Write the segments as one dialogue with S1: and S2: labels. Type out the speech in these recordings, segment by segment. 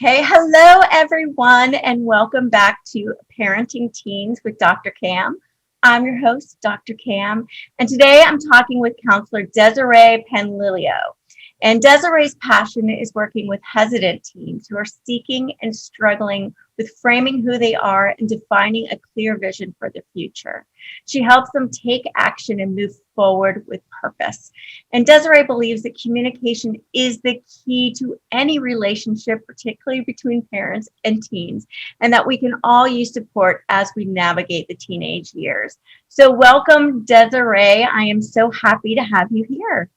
S1: Okay, hello everyone, and welcome back to Parenting Teens with Dr. Cam. I'm your host, Dr. Cam, and today I'm talking with counselor Desiree Panlilio. And Desiree's passion is working with hesitant teens who are seeking and struggling with framing who they are and defining a clear vision for the future. She helps them take action and move forward with purpose. And Desiree believes that communication is the key to any relationship, particularly between parents and teens, and that we can all use support as we navigate the teenage years. So welcome, Desiree. I am so happy to have you here.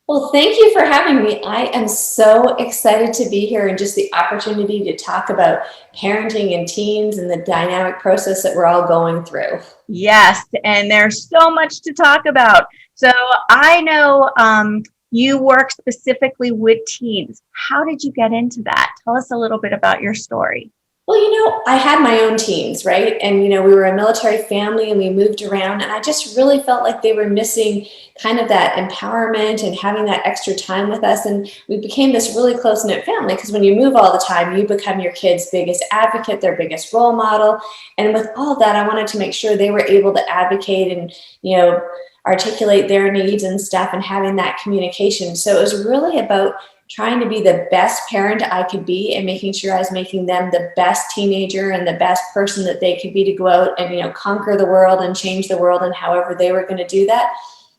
S2: Well, thank you for having me. I am so excited to be here and just the opportunity to talk about parenting and teens and the dynamic process that we're all going through.
S1: Yes, and there's so much to talk about. So I know you work specifically with teens. How did you get into that? Tell us a little bit about your story.
S2: Well, I had my own teens, right? And, we were a military family and we moved around, and I just really felt like they were missing kind of that empowerment and having that extra time with us. And we became this really close-knit family because when you move all the time, you become your kid's biggest advocate, their biggest role model. And with all of that, I wanted to make sure they were able to advocate and, articulate their needs and stuff and having that communication. So it was really about trying to be the best parent I could be and making sure I was making them the best teenager and the best person that they could be to go out and, conquer the world and change the world and however they were going to do that.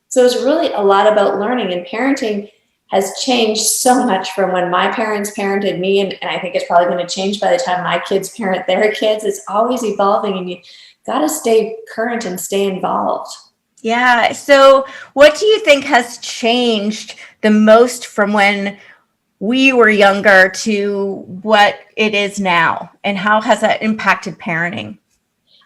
S2: So it was really a lot about learning, and parenting has changed so much from when my parents parented me. And I think it's probably going to change by the time my kids parent their kids. It's always evolving, and you got to stay current and stay involved.
S1: Yeah. So what do you think has changed the most from when we were younger to what it is now? And how has that impacted parenting?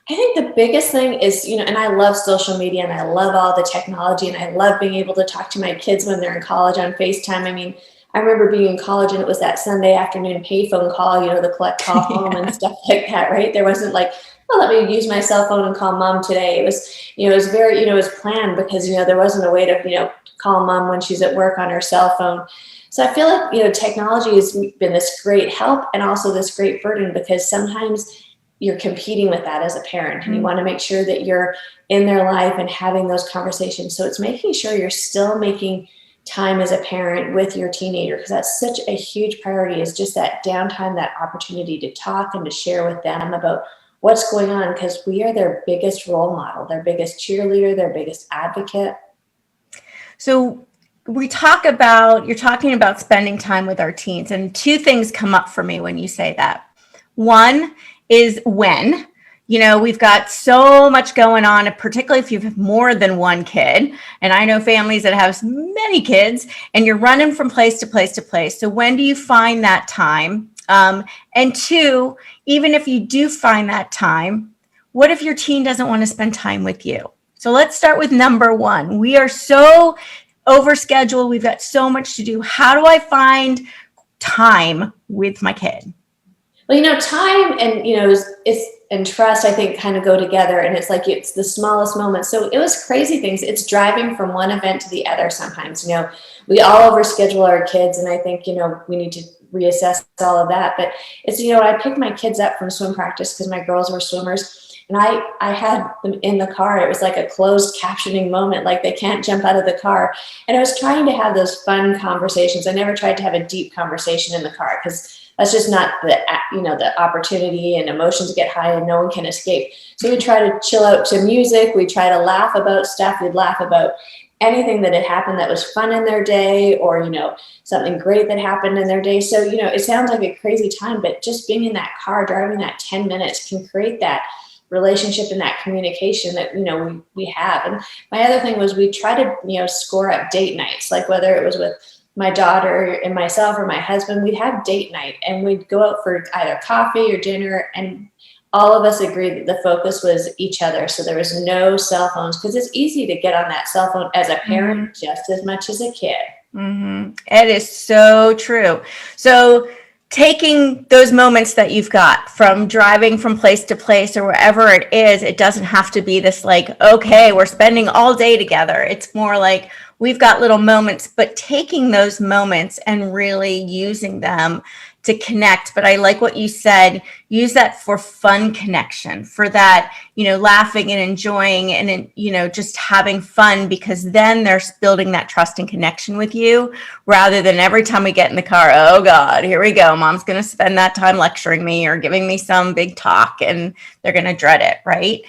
S2: I think the biggest thing is, and I love social media and I love all the technology and I love being able to talk to my kids when they're in college on FaceTime. I mean, I remember being in college and it was that Sunday afternoon payphone call, the collect call home and stuff like that, right? There wasn't like, oh, let me use my cell phone and call mom today. It was, it was very, it was planned because, there wasn't a way to, call mom when she's at work on her cell phone. So I feel like, technology has been this great help and also this great burden, because sometimes you're competing with that as a parent and you want to make sure that you're in their life and having those conversations. So it's making sure you're still making time as a parent with your teenager, because that's such a huge priority, is just that downtime, that opportunity to talk and to share with them about what's going on, because we are their biggest role model, their biggest cheerleader, their biggest advocate.
S1: So you're talking about spending time with our teens, and two things come up for me when you say that. One is when, we've got so much going on, particularly if you have more than one kid. And I know families that have many kids and you're running from place to place to place. So when do you find that time? And two, even if you do find that time, what if your teen doesn't want to spend time with you? So let's start with number one. We are so overscheduled. We've got so much to do. How do I find time with my kid?
S2: Well, time and, and trust, I think, kind of go together. And it's like, it's the smallest moments. So it was crazy things. It's driving from one event to the other sometimes. We all overschedule our kids. And I think, we need to reassess all of that. But it's, I picked my kids up from swim practice because my girls were swimmers. And I had them in the car. It was like a closed captioning moment, like they can't jump out of the car. And I was trying to have those fun conversations. I never tried to have a deep conversation in the car because that's just not the opportunity, and emotions get high and no one can escape. So we try to chill out to music. We try to laugh about stuff. We'd laugh about anything that had happened that was fun in their day, or, something great that happened in their day. So, it sounds like a crazy time, but just being in that car, driving that 10 minutes can create that relationship and that communication that, we have. And my other thing was we try to, score up date nights, like whether it was with my daughter and myself or my husband, we'd have date night and we'd go out for either coffee or dinner, and all of us agreed that the focus was each other. So there was no cell phones, because it's easy to get on that cell phone as a parent just as much as a kid.
S1: Mm-hmm. It is so true. So taking those moments that you've got from driving from place to place or wherever it is, it doesn't have to be this like, okay, we're spending all day together. It's more like we've got little moments, but taking those moments and really using them to connect. But I like what you said, use that for fun connection, for that, laughing and enjoying and, just having fun, because then they're building that trust and connection with you, rather than every time we get in the car, oh God, here we go. Mom's going to spend that time lecturing me or giving me some big talk, and they're going to dread it. Right.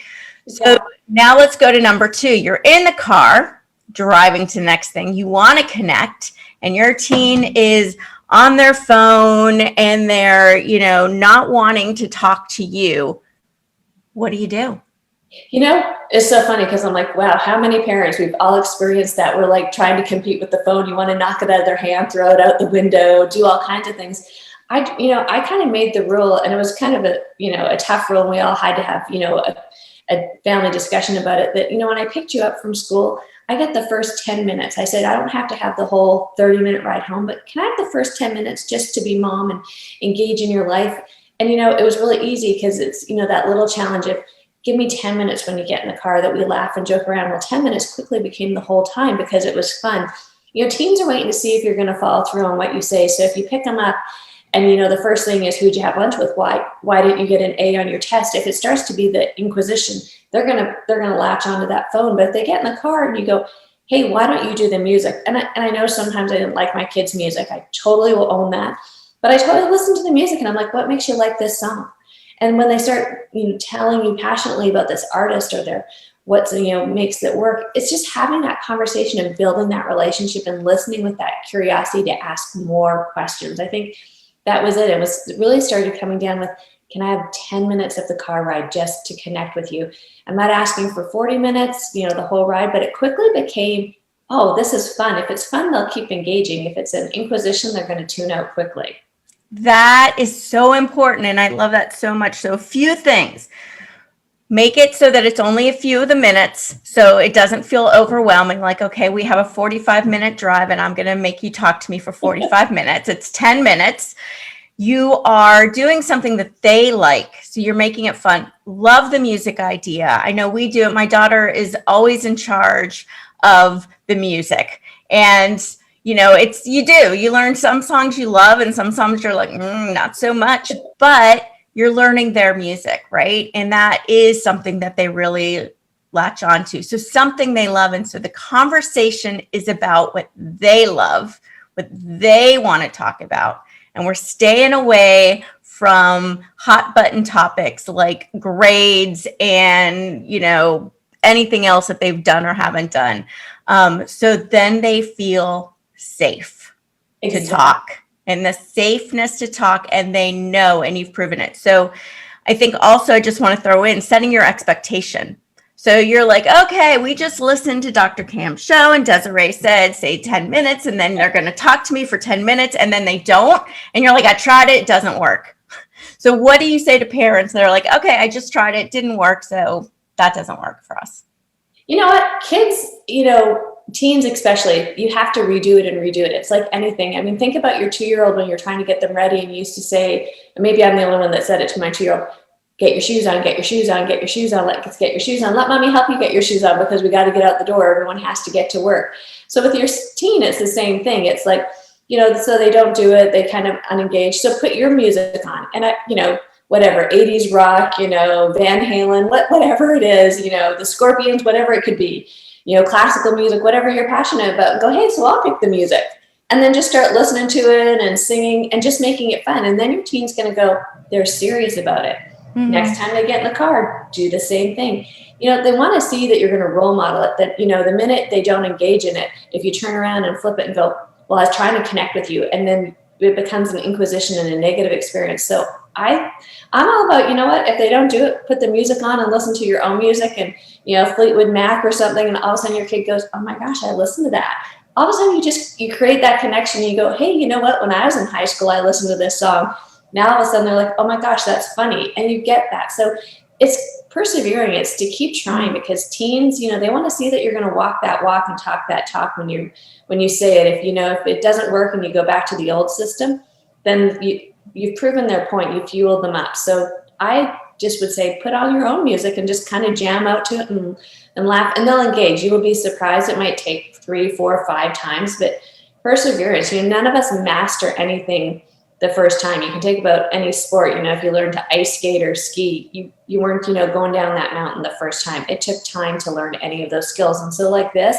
S1: So now let's go to number 2. You're in the car driving to the next thing. You want to connect, and your teen is on their phone and they're, not wanting to talk to you. What do you do?
S2: It's so funny because I'm like, wow, how many parents, we've all experienced that. We're like trying to compete with the phone. You want to knock it out of their hand, throw it out the window, do all kinds of things. I kind of made the rule, and it was kind of a tough rule. And we all had to have, a family discussion about it, that, when I picked you up from school, I get the first 10 minutes. I said, I don't have to have the whole 30-minute ride home, but can I have the first 10 minutes just to be mom and engage in your life? And, it was really easy because it's, that little challenge of give me 10 minutes when you get in the car, that we laugh and joke around. Well, 10 minutes quickly became the whole time because it was fun. Teens are waiting to see if you're going to follow through on what you say. So if you pick them up and, the first thing is, who'd you have lunch with? Why didn't you get an A on your test? If it starts to be the inquisition, they're going to latch onto that phone. But if they get in the car and you go, hey, why don't you do the music? And I know sometimes I didn't like my kids' music. I totally will own that. But I totally listen to the music and I'm like, what makes you like this song? And when they start, telling you passionately about this artist or their what's, makes it work, it's just having that conversation and building that relationship and listening with that curiosity to ask more questions. I think that was it. It was really started coming down with, can I have 10 minutes of the car ride just to connect with you? I'm not asking for 40 minutes, the whole ride, but it quickly became, oh, this is fun. If it's fun, they'll keep engaging. If it's an inquisition, they're going to tune out quickly.
S1: That is so important. And I love that so much. So a few things. Make it so that it's only a few of the minutes, so it doesn't feel overwhelming. Like, okay, we have a 45-minute drive and I'm going to make you talk to me for 45 minutes. It's 10 minutes. You are doing something that they like. So you're making it fun. Love the music idea. I know we do it. My daughter is always in charge of the music. And you learn some songs you love and some songs you're like, not so much, but you're learning their music, right? And that is something that they really latch onto. So something they love. And so the conversation is about what they love, what they want to talk about. And we're staying away from hot button topics like grades and, anything else that they've done or haven't done. So then they feel safe to talk, and the safeness to talk, and they know, and you've proven it. So I think also I just want to throw in setting your expectation. So you're like, okay, we just listened to Dr. Cam's show and Desiree said, say 10 minutes, and then they're going to talk to me for 10 minutes and then they don't. And you're like, I tried it, it doesn't work. So what do you say to parents that are like, okay, I just tried it, didn't work, so that doesn't work for us?
S2: You know what? Kids, teens especially, you have to redo it and redo it. It's like anything. I mean, think about your 2-year-old when you're trying to get them ready and you used to say, and maybe I'm the only one that said it to my 2-year-old, get your shoes on, get your shoes on, get your shoes on, let's get your shoes on. Let mommy help you get your shoes on because we got to get out the door. Everyone has to get to work. So with your teen, it's the same thing. It's like, so they don't do it. They kind of unengaged. So put your music on and whatever, 80s rock, Van Halen, whatever it is, the Scorpions, whatever it could be, classical music, whatever you're passionate about, go, hey, so I'll pick the music. And then just start listening to it and singing and just making it fun. And then your teen's going to go, they're serious about it. Mm-hmm. Next time they get in the car, do the same thing. They want to see that you're going to role model it, that, the minute they don't engage in it, if you turn around and flip it and go, well, I was trying to connect with you. And then it becomes an inquisition and a negative experience. So I'm all about, if they don't do it, put the music on and listen to your own music and, Fleetwood Mac or something. And all of a sudden your kid goes, oh my gosh, I listened to that. All of a sudden you create that connection. And you go, hey, you know what? When I was in high school, I listened to this song. Now all of a sudden they're like, oh my gosh, that's funny. And you get that. So it's persevering. It's to keep trying because teens, they want to see that you're going to walk that walk and talk that talk when you say it. If it doesn't work and you go back to the old system, then you've proven their point. You fueled them up. So I just would say, put on your own music and just kind of jam out to it and laugh, and they'll engage. You will be surprised. It might take 3, 4, 5 times, but perseverance. None of us master anything the first time. You can take about any sport. If you learn to ice skate or ski, you weren't, going down that mountain the first time. It took time to learn any of those skills. And so like this,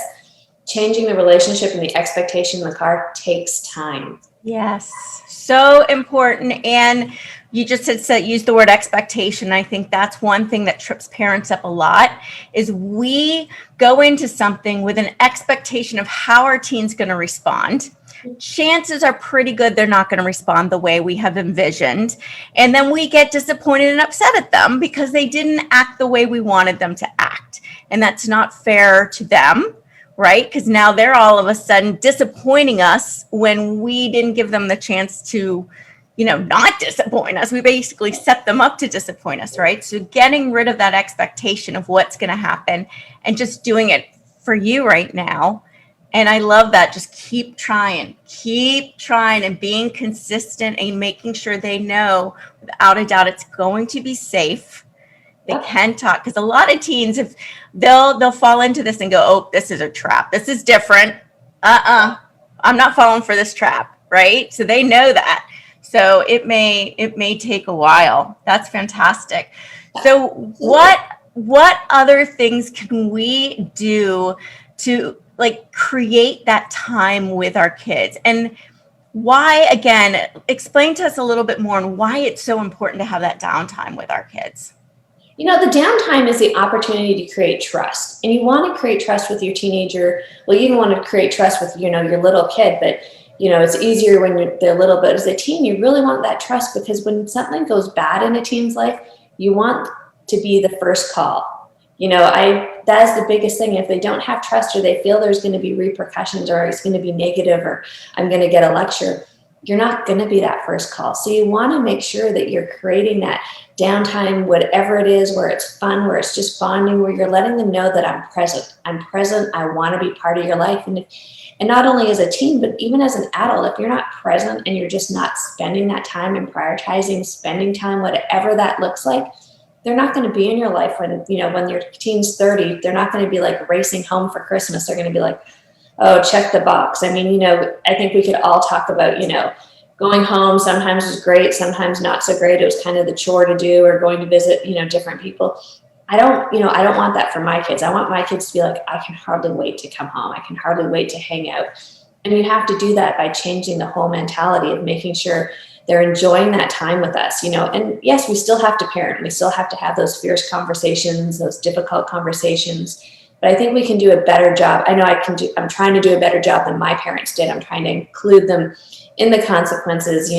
S2: changing the relationship and the expectation in the car takes time.
S1: Yes, so important. And you just used the word expectation. I think that's one thing that trips parents up a lot, is we go into something with an expectation of how our teen's going to respond. Chances are pretty good they're not going to respond the way we have envisioned. And then we get disappointed and upset at them because they didn't act the way we wanted them to act. And that's not fair to them, right? Because now they're all of a sudden disappointing us when we didn't give them the chance to, not disappoint us. We basically set them up to disappoint us, right? So getting rid of that expectation of what's going to happen and just doing it for you right now. And I love that. Just keep trying and being consistent and making sure they know without a doubt it's going to be safe. They can talk, because a lot of teens, if they'll fall into this and go, oh, this is a trap. This is different. I'm not falling for this trap, right? So they know that. So it may take a while. That's fantastic. So what other things can we do to create that time with our kids? And why, again, explain to us a little bit more on why it's so important to have that downtime with our kids.
S2: The downtime is the opportunity to create trust. And you want to create trust with your teenager. Well, you even want to create trust with, your little kid, but it's easier when they're little. But as a teen, you really want that trust, because when something goes bad in a teen's life, you want to be the first call. That is the biggest thing. If they don't have trust, or they feel there's going to be repercussions, or it's going to be negative, or I'm going to get a lecture, you're not going to be that first call. So you want to make sure that you're creating that downtime, whatever it is, where it's fun, where it's just bonding, where you're letting them know that I'm present. I want to be part of your life. And not only as a teen, but even as an adult, if you're not present and you're just not spending that time and prioritizing spending time, whatever that looks like, they're not going to be in your life when your teen's 30. They're not going to be racing home for Christmas. They're going to be like, oh, check the box. I mean, I think we could all talk about, going home sometimes is great, sometimes not so great. It was kind of the chore to do, or going to visit, different people. I don't want that for my kids. I want my kids to be like, I can hardly wait to come home. I can hardly wait to hang out. And you have to do that by changing the whole mentality of making sure they're enjoying that time with us, and yes, we still have to parent. We still have to have those fierce conversations, those difficult conversations. But I think we can do a better job. I know I'm trying to do a better job than my parents did. I'm trying to include them in the consequences,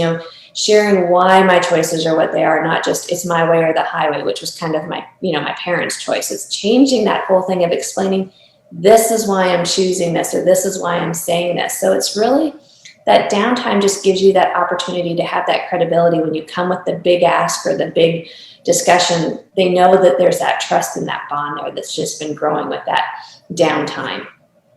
S2: sharing why my choices are what they are, not just it's my way or the highway, which was kind of my parents' choice. It's changing that whole thing of explaining, this is why I'm choosing this, or this is why I'm saying this. So it's really that downtime just gives you that opportunity to have that credibility when you come with the big ask or the big discussion. They know that there's that trust and that bond there that's just been growing with that downtime.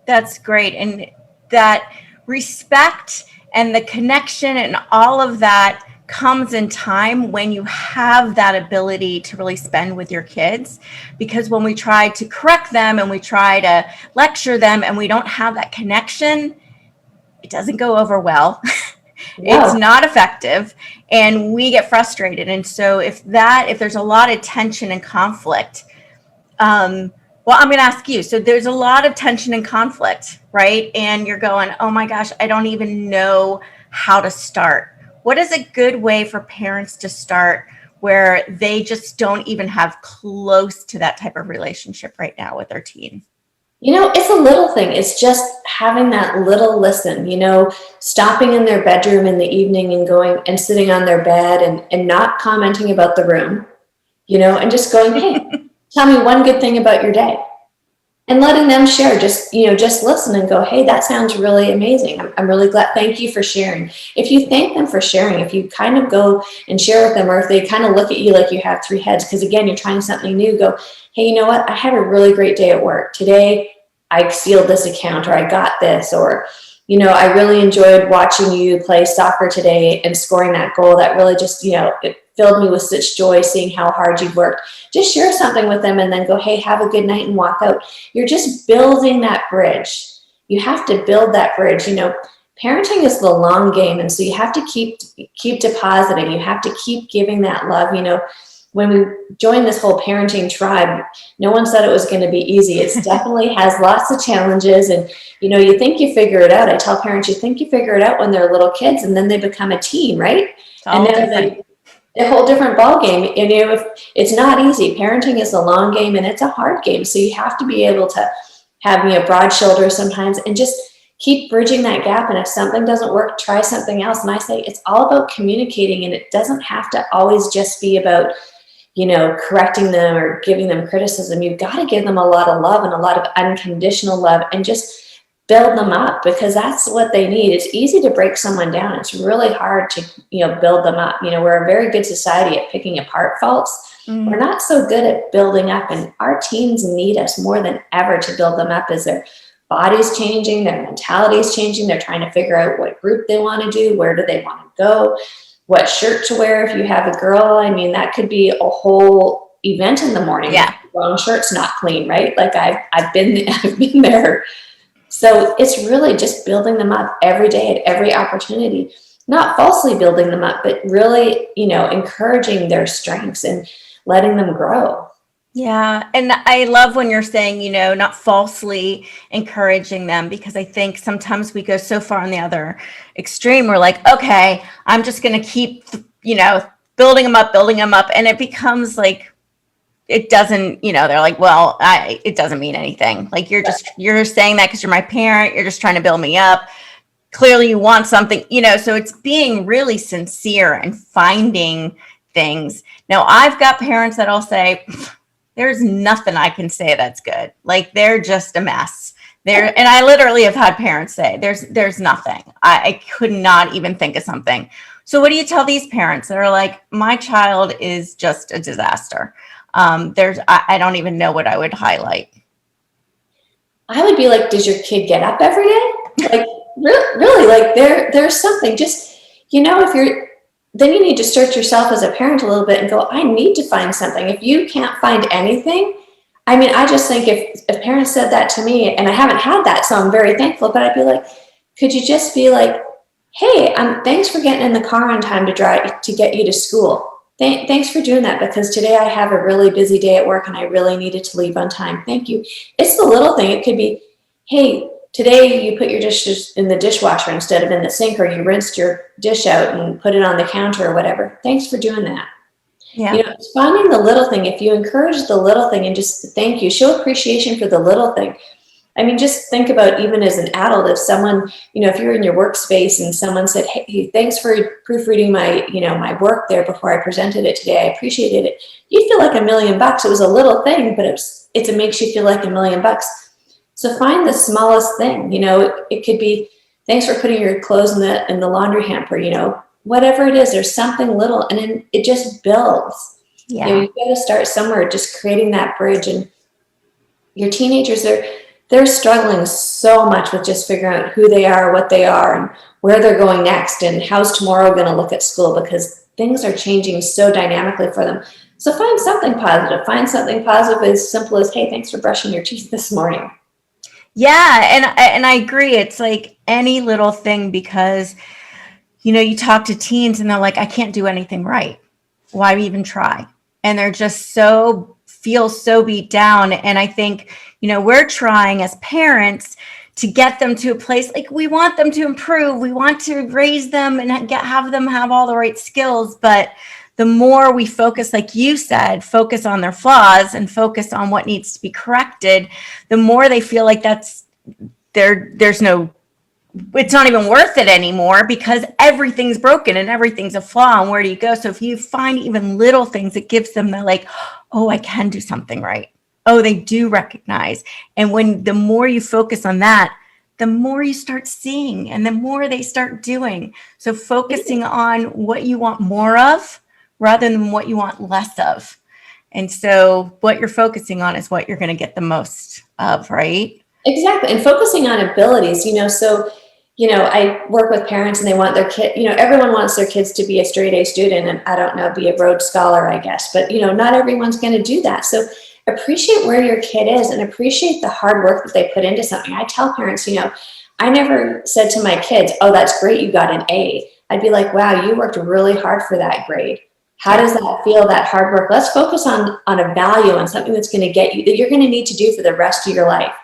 S1: That's great. And that respect and the connection and all of that comes in time when you have that ability to really spend with your kids. Because when we try to correct them and we try to lecture them and we don't have that connection, it doesn't go over well. It's not effective, and we get frustrated. And so if there's a lot of tension and conflict, I'm going to ask you. So there's a lot of tension and conflict, right? And you're going, oh my gosh, I don't even know how to start. What is a good way for parents to start where they just don't even have close to that type of relationship right now with their teen?
S2: It's a little thing. It's just having that little listen, stopping in their bedroom in the evening and going and sitting on their bed and not commenting about the room, and just going, hey, tell me one good thing about your day. And letting them share, just listen and go, hey, that sounds really amazing. I'm really glad. Thank you for sharing. If you thank them for sharing, if you kind of go and share with them, or if they kind of look at you like you have 3 heads, because again, you're trying something new, go, hey, you know what? I had a really great day at work. Today, I sealed this account, or I got this, or, I really enjoyed watching you play soccer today and scoring that goal. That really just, it filled me with such joy seeing how hard you've worked. Just share something with them and then go, hey, have a good night and walk out. You're just building that bridge. You have to build that bridge. Parenting is the long game. And so you have to keep depositing. You have to keep giving that love. When we joined this whole parenting tribe, no one said it was going to be easy. It definitely has lots of challenges. And, you think you figure it out. I tell parents, you think you figure it out when they're little kids, and then they become a teen, right? And then a whole different ball game. If it's not easy. Parenting is a long game and it's a hard game. So you have to be able to have broad shoulders sometimes and just keep bridging that gap. And if something doesn't work, try something else. And I say it's all about communicating, and it doesn't have to always just be about correcting them or giving them criticism. You've got to give them a lot of love and a lot of unconditional love and just build them up, because that's what they need. It's easy to break someone down. It's really hard to, build them up. We're a very good society at picking apart faults. We're not so good at building up, and our teens need us more than ever to build them up as their body's changing, their mentality is changing. They're trying to figure out what group they want to do, where do they want to go, what shirt to wear. If you have a girl, that could be a whole event in the morning.
S1: Yeah.
S2: The wrong shirt's not clean, right? Like I've been there. So it's really just building them up every day at every opportunity, not falsely building them up, but really, encouraging their strengths and letting them grow.
S1: Yeah. And I love when you're saying, not falsely encouraging them, because I think sometimes we go so far on the other extreme. We're like, okay, I'm just going to keep, building them up. And it becomes like, it doesn't, they're like, well, it doesn't mean anything. Like you're saying that because you're my parent. You're just trying to build me up. Clearly you want something, so it's being really sincere and finding things. Now I've got parents that'll say, there's nothing I can say that's good. Like they're just a mess. And I literally have had parents say, there's nothing. I could not even think of something. So what do you tell these parents that are like, my child is just a disaster? I don't even know what I would highlight.
S2: I would be like, does your kid get up every day? Like really, like there's something. Just, then you need to search yourself as a parent a little bit and go, I need to find something. If you can't find anything, I just think if parents said that to me, and I haven't had that, so I'm very thankful, but I'd be like, could you just be like, hey, thanks for getting in the car on time to drive to get you to school. Thanks for doing that, because today I have a really busy day at work and I really needed to leave on time. Thank you. It's the little thing. It could be, hey, today you put your dishes in the dishwasher instead of in the sink, or you rinsed your dish out and put it on the counter or whatever. Thanks for doing that.
S1: Yeah.
S2: It's finding the little thing. If you encourage the little thing and just thank you, show appreciation for the little thing. Just think about, even as an adult, if someone, if you're in your workspace and someone said, hey, thanks for proofreading my, my work there before I presented it today, I appreciated it. You'd feel like $1 million. It was a little thing, but it makes you feel like $1 million. So find the smallest thing. It could be, thanks for putting your clothes in the laundry hamper. Whatever it is, there's something little, and then it just builds.
S1: Yeah.
S2: You've got to start somewhere, just creating that bridge. And your teenagers, they're struggling so much with just figuring out who they are, what they are, and where they're going next, and how's tomorrow going to look at school, because things are changing so dynamically for them. So find something positive. Find something positive as simple as, hey, thanks for brushing your teeth this morning.
S1: Yeah. And I agree. It's like any little thing, because, you talk to teens and they're like, I can't do anything right. Why even try? And they're just feel so beat down. And I think, we're trying as parents to get them to a place, like we want them to improve. We want to raise them and have them have all the right skills. But the more we focus, like you said, focus on their flaws and focus on what needs to be corrected, the more they feel like it's not even worth it anymore, because everything's broken and everything's a flaw. And where do you go? So if you find even little things, it gives them the like, oh, I can do something right. Oh, they do recognize. And the more you focus on that, the more you start seeing and the more they start doing. So focusing on what you want more of rather than what you want less of. And so what you're focusing on is what you're going to get the most of, right?
S2: Exactly. And focusing on abilities, so, I work with parents and they want their kid, everyone wants their kids to be a straight A student and I don't know, be a Rhodes Scholar, I guess, but not everyone's going to do that. So appreciate where your kid is and appreciate the hard work that they put into something. I tell parents, I never said to my kids, oh, that's great, you got an A. I'd be like, wow, you worked really hard for that grade. How does that feel, that hard work? Let's focus on a value, on something that's going to get you, that you're going to need to do for the rest of your life.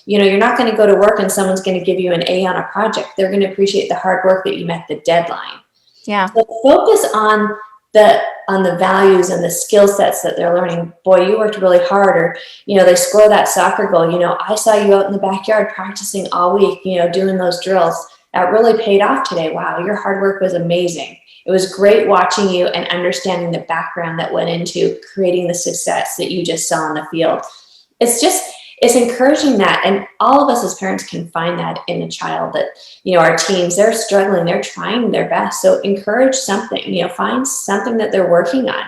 S2: You're not going to go to work and someone's going to give you an A on a project. They're going to appreciate the hard work that you met the deadline.
S1: Yeah.
S2: So focus on the values and the skill sets that they're learning. Boy, you worked really hard, or, they score that soccer goal. I saw you out in the backyard practicing all week, doing those drills. That really paid off today. Wow, your hard work was amazing. It was great watching you and understanding the background that went into creating the success that you just saw on the field. It's encouraging that. And all of us as parents can find that in a child that, our teens, they're struggling, they're trying their best. So encourage something, find something that they're working on.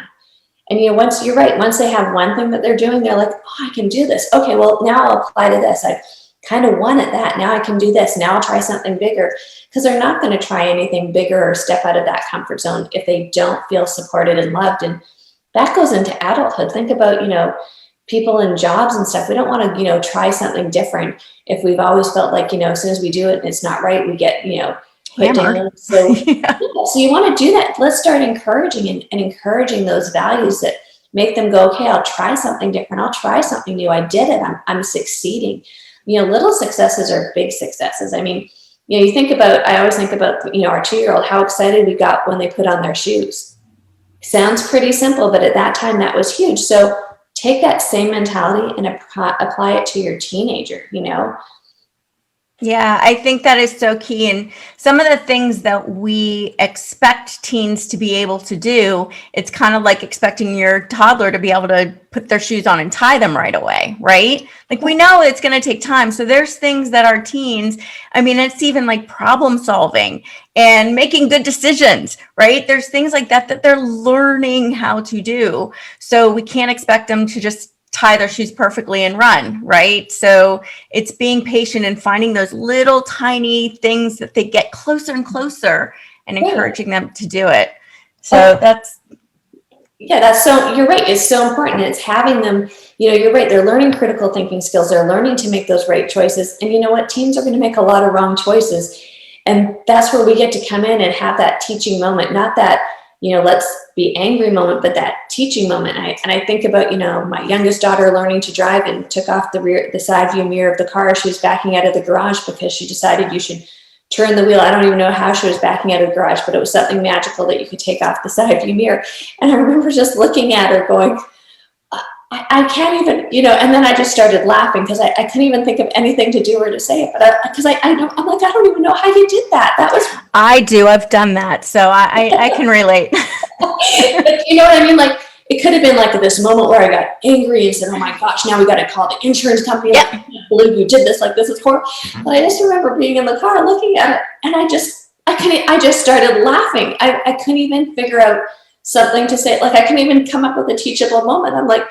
S2: And, once you're right, once they have one thing that they're doing, they're like, oh, I can do this. Okay, well, now I'll apply to this. I kind of won at that. Now I can do this. Now I'll try something bigger, because they're not going to try anything bigger or step out of that comfort zone if they don't feel supported and loved. And that goes into adulthood. Think about, people in jobs and stuff. We don't want to, try something different if we've always felt like, as soon as we do it and it's not right, we get, put down. So, so you want to do that. Let's start encouraging and encouraging those values that make them go, okay, I'll try something different. I'll try something new. I did it. I'm succeeding. Little successes are big successes. I mean, I always think about, our 2-year-old, how excited we got when they put on their shoes. Sounds pretty simple, but at that time that was huge. So take that same mentality and apply it to your teenager,
S1: Yeah, I think that is so key. And some of the things that we expect teens to be able to do, it's kind of like expecting your toddler to be able to put their shoes on and tie them right away, right? Like, we know it's going to take time. So there's things that our teens, it's even like problem solving and making good decisions, right? There's things like that they're learning how to do. So we can't expect them to just tie their shoes perfectly and run, right? So it's being patient and finding those little tiny things that they get closer and closer and encouraging them to do it. So
S2: you're right. It's so important. It's having them, you're right. They're learning critical thinking skills. They're learning to make those right choices. And you know what? Teens are going to make a lot of wrong choices. And that's where we get to come in and have that teaching moment, not that, let's be angry moment, but that teaching moment. And I think about, my youngest daughter learning to drive and took off the side view mirror of the car. She was backing out of the garage because she decided you should turn the wheel. I don't even know how she was backing out of the garage, but it was something magical that you could take off the side view mirror. And I remember just looking at her going, I can't even, and then I just started laughing because I couldn't even think of anything to do or to say it. But because I'm like, I don't even know how you did that. That was.
S1: I do. I've done that. So I can relate.
S2: But you know what I mean? Like, it could have been like this moment where I got angry and said, oh my gosh, now we got to call the insurance company.
S1: Yeah.
S2: I can't believe you did this. Like, this is horrible. But I just remember being in the car looking at it, and I just started laughing. I couldn't even figure out something to say. Like, I couldn't even come up with a teachable moment. I'm like,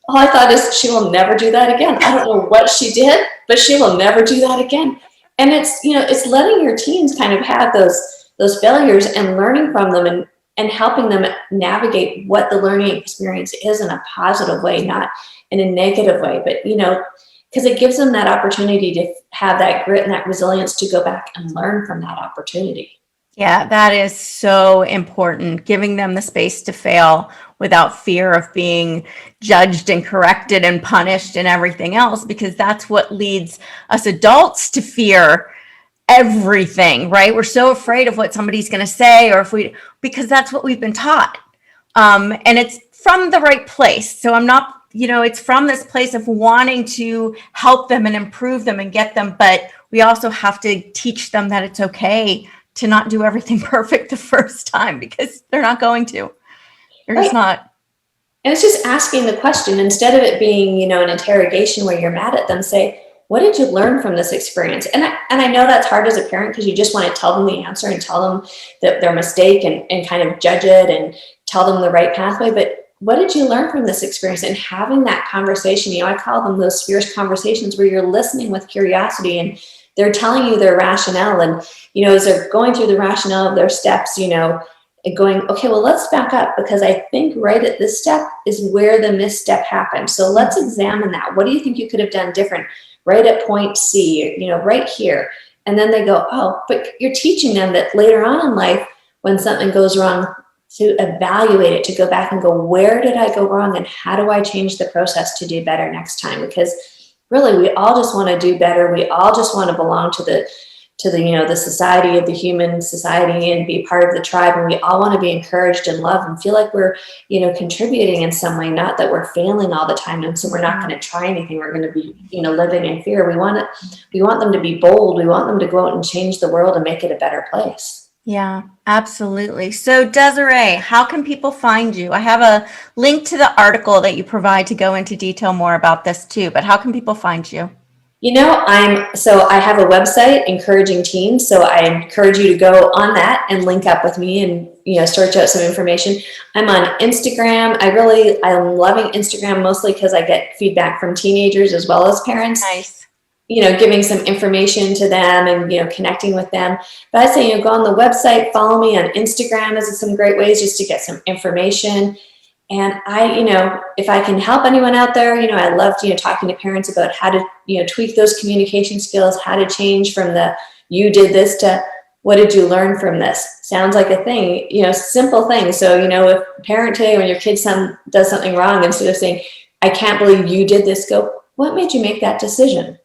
S2: all I thought is, she will never do that again. I don't know what she did, but she will never do that again. And it's, it's letting your teens kind of have those failures and learning from them and helping them navigate what the learning experience is in a positive way, not in a negative way, but, because it gives them that opportunity to have that grit and that resilience to go back and learn from that opportunity.
S1: Yeah, that is so important. Giving them the space to fail without fear of being judged and corrected and punished and everything else, because that's what leads us adults to fear everything, right? We're so afraid of what somebody's going to say, because that's what we've been taught. And it's from the right place. So I'm not, it's from this place of wanting to help them and improve them and get them. But we also have to teach them that it's okay to not do everything perfect the first time, because they're not going to. They're just not.
S2: And it's just asking the question, instead of it being, an interrogation where you're mad at them, say, what did you learn from this experience? And I know that's hard as a parent, because you just want to tell them the answer and tell them that their mistake and kind of judge it and tell them the right pathway. But what did you learn from this experience? And having that conversation, I call them those fierce conversations where you're listening with curiosity and they're telling you their rationale. And, as they're going through the rationale of their steps, and going, okay, well, let's back up, because I think right at this step is where the misstep happened. So let's examine that. What do you think you could have done different right at point C, right here? And then they go, oh, but you're teaching them that later on in life, when something goes wrong, to evaluate it, to go back and go, where did I go wrong, and how do I change the process to do better next time? Because really, we all just want to do better. We all just want to belong to the the society of the human society and be part of the tribe. And we all want to be encouraged and loved and feel like we're, contributing in some way, not that we're failing all the time. And so we're not going to try anything. We're going to be, living in fear. We want them to be bold. We want them to go out and change the world and make it a better place.
S1: Yeah, absolutely. So Desiree, how can people find you? I have a link to the article that you provide to go into detail more about this too, but how can people find you?
S2: I have a website, Encouraging Teens. So I encourage you to go on that and link up with me and, search out some information. I'm on Instagram. I'm loving Instagram mostly because I get feedback from teenagers as well as parents.
S1: Nice.
S2: Giving some information to them and, connecting with them. But I'd say, go on the website, follow me on Instagram is some great ways just to get some information. And if I can help anyone out there, I love, talking to parents about how to, tweak those communication skills, how to change from the, you did this to what did you learn from this? Sounds like a thing, simple thing. So, if a parent today, when your kid's son does something wrong, instead of saying, I can't believe you did this, go, what made you make that decision?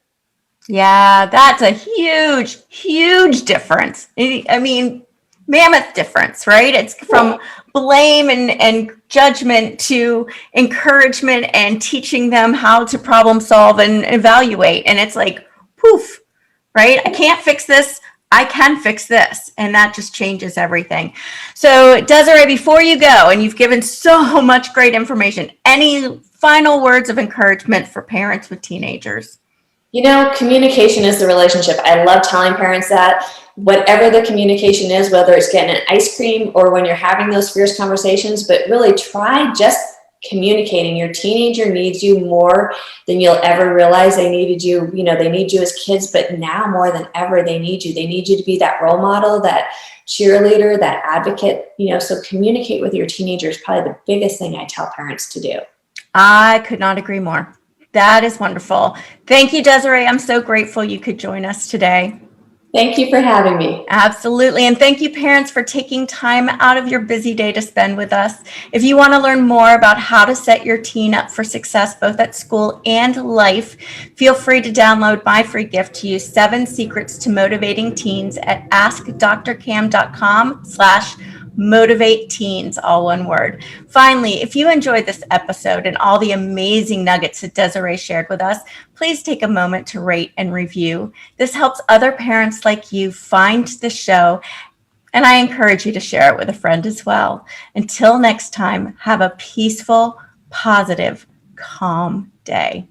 S1: Yeah, that's a huge, huge difference. I mean, mammoth difference, right? It's from blame and judgment to encouragement and teaching them how to problem solve and evaluate. And it's like, poof, right? I can't fix this. I can fix this. And that just changes everything. So Desiree, before you go, and you've given so much great information, any final words of encouragement for parents with teenagers?
S2: Communication is the relationship. I love telling parents that whatever the communication is, whether it's getting an ice cream or when you're having those fierce conversations, but really try just communicating. Your teenager needs you more than you'll ever realize they needed you. They need you as kids, but now more than ever, they need you. They need you to be that role model, that cheerleader, that advocate, so communicate with your teenager is probably the biggest thing I tell parents to do.
S1: I could not agree more. That is wonderful. Thank you, Desiree. I'm so grateful you could join us today.
S2: Thank you for having me.
S1: Absolutely. And thank you, parents, for taking time out of your busy day to spend with us. If you want to learn more about how to set your teen up for success, both at school and life, feel free to download my free gift to you, 7 Secrets to Motivating Teens at askdrcam.com/motivate teens, all one word. Finally, if you enjoyed this episode and all the amazing nuggets that Desiree shared with us, please take a moment to rate and review. This helps other parents like you find the show, and I encourage you to share it with a friend as well. Until next time, have a peaceful, positive, calm day.